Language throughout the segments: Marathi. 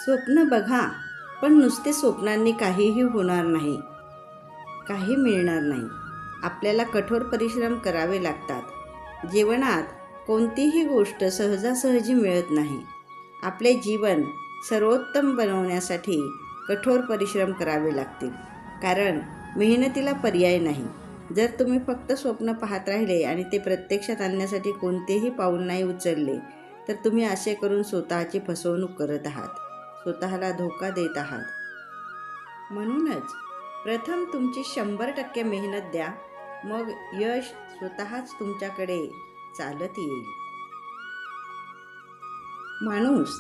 स्वप्न बघा, पण नुसते स्वप्नांनी काहीही होणार नाही, काही मिळणार नाही. आपल्याला कठोर परिश्रम करावे लागतात. जीवनात कोणतीही गोष्ट सहजासहजी मिळत नाही. आपले जीवन सर्वोत्तम बनवण्यासाठी कठोर परिश्रम करावे लागतील, कारण मेहनतीला पर्याय नाही. जर तुम्ही फक्त स्वप्न पाहत राहिले आणि ते प्रत्यक्षात आणण्यासाठी कोणतेही पाऊल नाही उचलले, तर तुम्ही असे करून स्वतःची फसवणूक करत आहात, स्वतःला धोका देत आहात. म्हणूनच प्रथम तुमची 100% मेहनत द्या, मग यश स्वतःच तुमच्याकडे चालत येईल. माणूस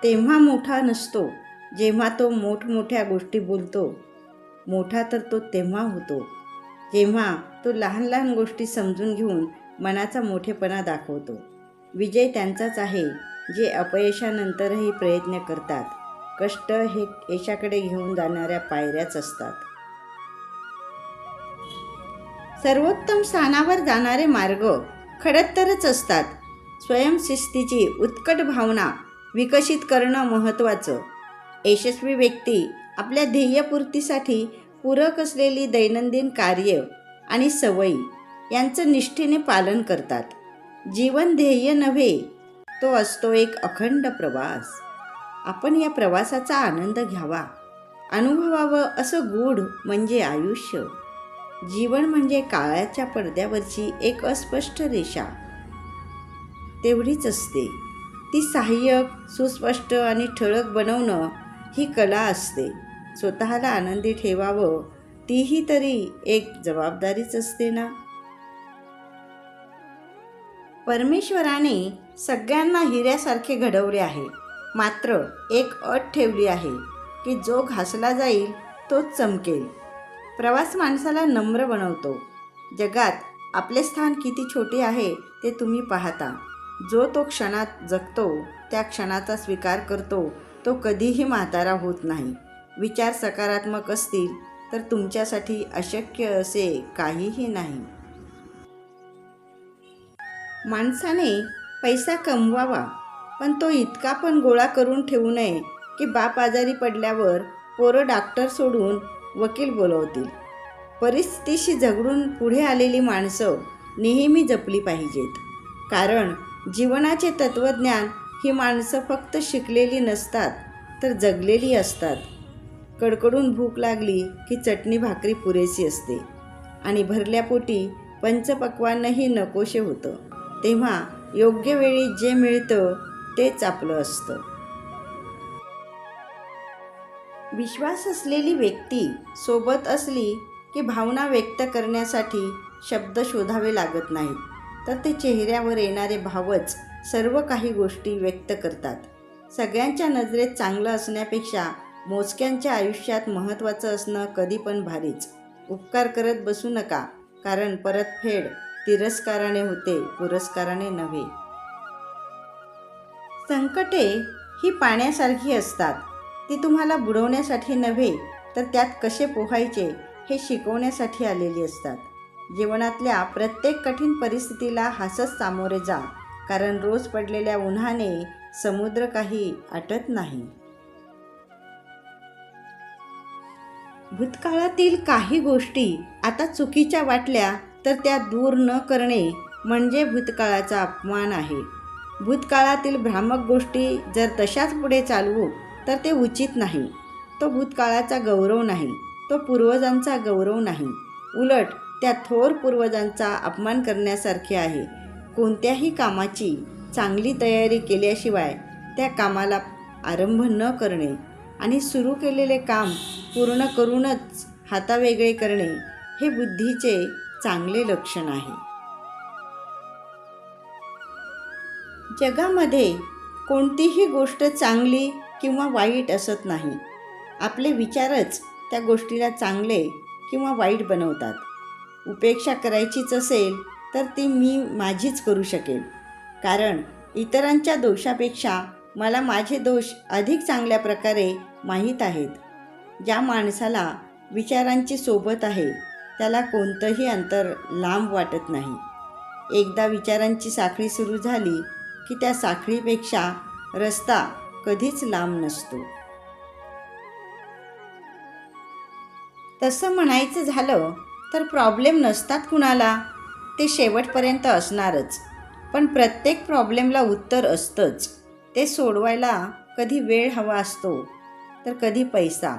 तेव्हा मोठा नसतो जेव्हा तो मोठमोठ्या गोष्टी बोलतो. मोठा तर तो तेव्हा होतो जेव्हा तो लहान लहान गोष्टी समजून घेऊन मनाचा मोठेपणा दाखवतो. विजय त्यांचाच आहे जे अपयशानंतरही प्रयत्न करतात. कष्ट हे यशाकडे घेऊन जाणाऱ्या पायऱ्याच असतात. सर्वोत्तम स्थानावर जाणारे मार्ग खडत्तरच असतात. स्वयंशिस्तीची उत्कट भावना विकसित करणं महत्त्वाचं. यशस्वी व्यक्ती आपल्या ध्येयपूर्तीसाठी पूरक असलेली दैनंदिन कार्य आणि सवयी यांचं निष्ठेने पालन करतात. जीवन ध्येय नव्हे, तो असतो एक अखंड प्रवास. आपण या प्रवासाचा आनंद घ्यावा, अनुभवावं. असं गूढ म्हणजे आयुष्य. जीवन म्हणजे काळाच्या पडद्यावरची एक अस्पष्ट रेषा, तेवढीच असते. ती सहाय्यक, सुस्पष्ट आणि ठळक बनवणं ही कला असते. स्वतःला आनंदी ठेवावं, तीही तरी एक जबाबदारीच असते ना. परमेश्वराने सगळ्यांना हिऱ्यासारखे घडवले आहे, मात्र एक अट ठेवली आहे की जो घासला जाईल तोच चमकेल. प्रवास माणसाला नम्र बनवतो. जगात आपले स्थान किती छोटे आहे ते तुम्ही पाहता. जो तो क्षणात जगतो, त्या क्षणाचा स्वीकार करतो, तो कधीही म्हातारा होत नाही. विचार सकारात्मक असतील तर तुमच्यासाठी अशक्य असे काहीही नाही. माणसाने पैसा कमवावा, पण तो इतका पण गोळा करून ठेवू नये की बाप आजारी पडल्यावर पोरं डॉक्टर सोडून वकील बोलवतील. परिस्थितीशी झगडून पुढे आलेली माणसं नेहमी जपली पाहिजेत, कारण जीवनाचे तत्त्वज्ञान ही माणसं फक्त शिकलेली नसतात, तर जगलेली असतात. कडकडून भूक लागली की चटणी भाकरी पुरेशी असते, आणि भरल्या पोटी पंचपक्वान्नही नकोशे होतं. तेव्हा योग्य वेळी जे मिळतं तेच आपलं असतं. विश्वास असलेली व्यक्ती सोबत असली की भावना व्यक्त करण्यासाठी शब्द शोधावे लागत नाहीत, तर ते चेहऱ्यावर येणारे भावच सर्व काही गोष्टी व्यक्त करतात. सगळ्यांच्या नजरेत चांगलं असण्यापेक्षा मोजक्यांच्या आयुष्यात महत्त्वाचं असणं कधी पण भारीच. उपकार करत बसू नका, कारण परतफेड तिरस्काराने होते, पुरस्काराने नव्हे. संकटे ही पाण्यासारखी असतात. ती तुम्हाला बुडवण्यासाठी नव्हे, तर त्यात कसे पोहायचे हे शिकवण्यासाठी आलेली असतात. जीवनातल्या प्रत्येक कठीण परिस्थितीला हसत सामोरे जा, कारण रोज पडलेल्या उन्हाने समुद्र काही आटत नाही. भूतकाळातील काही गोष्टी आता चुकीच्या वाटल्या तर त्या दूर न करणे म्हणजे भूतकाळाचा अपमान आहे. भूतकाळातील भ्रामक गोष्टी जर तशाच पुढे चालवू तर ते उचित नाही. तो भूतकाळाचा गौरव नाही, तो पूर्वजांचा गौरव नाही. उलट त्या थोर पूर्वजांचा अपमान करण्यासारखे आहे. कोणत्याही कामाची चांगली तयारी केल्याशिवाय त्या कामाला आरंभ न करणे आणि सुरू केलेले काम पूर्ण करूनच हातावेगळे करणे हे बुद्धीचे चांगले लक्षण आहे. जगामध्ये कोणतीही गोष्ट चांगली किंवा वाईट असत नाही. आपले विचारच त्या गोष्टीला चांगले किंवा वाईट बनवतात. उपेक्षा करायचीच असेल तर ती मी माझीच करू शकेल, कारण इतरांच्या दोषापेक्षा मला माझे दोष अधिक चांगल्या प्रकारे माहीत आहेत. ज्या माणसाला विचारांची सोबत आहे त्याला कोणतंही अंतर लांब वाटत नाही. एकदा विचारांची साखळी सुरू झाली की त्या साखळीपेक्षा रस्ता कधीच लांब नसतो. तसं म्हणायचं झालं तर प्रॉब्लेम नसतात कुणाला, ते शेवटपर्यंत असणारच. पण प्रत्येक प्रॉब्लेमला उत्तर असतंच. ते सोडवायला कधी वेळ हवा असतो, तर कधी पैसा,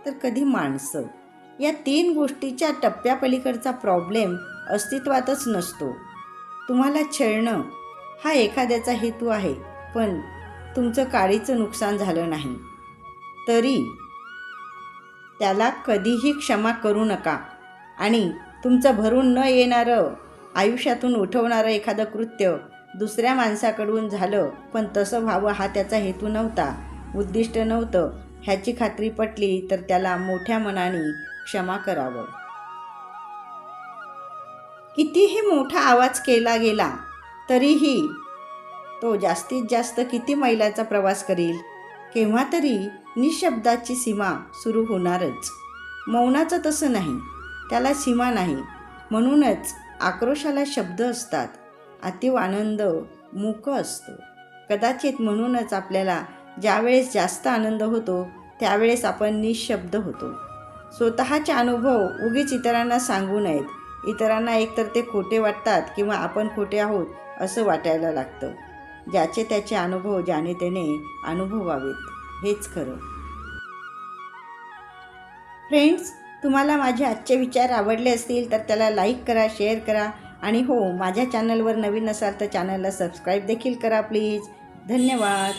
तर कधी माणसं. या 3 गोष्टीच्या टप्प्यापलीकडचा प्रॉब्लेम अस्तित्वातच नसतो. तुम्हाला छळणं हा एखाद्याचा हेतू आहे, पण तुमचं काडीचं नुकसान झालं नाही तरी त्याला कधीही क्षमा करू नका. आणि तुमचं भरून न येणारं, आयुष्यातून उठवणारं एखादं कृत्य दुसऱ्या माणसाकडून झालं, पण तसं व्हावं हा त्याचा हेतू नव्हता, उद्दिष्ट नव्हतं, ह्याची खात्री पटली तर त्याला मोठ्या मनाने क्षमा करावं. कितीही मोठा आवाज केला गेला तरीही तो जास्तीत जास्त किती मैलाचा प्रवास करील? केव्हा तरी निशब्दाची सीमा सुरू होणारच. मौनाचं तसं नाही, त्याला सीमा नाही. म्हणूनच आक्रोशाला शब्द असतात, अतीव आनंद मूक असतो. कदाचित म्हणूनच आपल्याला ज्यावेळेस जास्त आनंद होतो त्यावेळेस आपण निशब्द होतो. स्वतःचे अनुभव उगीच इतरांना सांगू नयेत. इतरांना एकतर ते खोटे वाटतात किंवा आपण खोटे आहोत असं वाटायला लागतं. ज्याचे त्याचे अनुभव ज्याने त्याने अनुभवावेत, हेच खरं. फ्रेंड्स, तुम्हाला माझे आजचे विचार आवडले असतील तर त्याला लाईक करा, शेअर करा आणि हो, माझ्या चॅनलवर नवीन असाल तर चॅनलला सबस्क्राईब देखील करा प्लीज. धन्यवाद.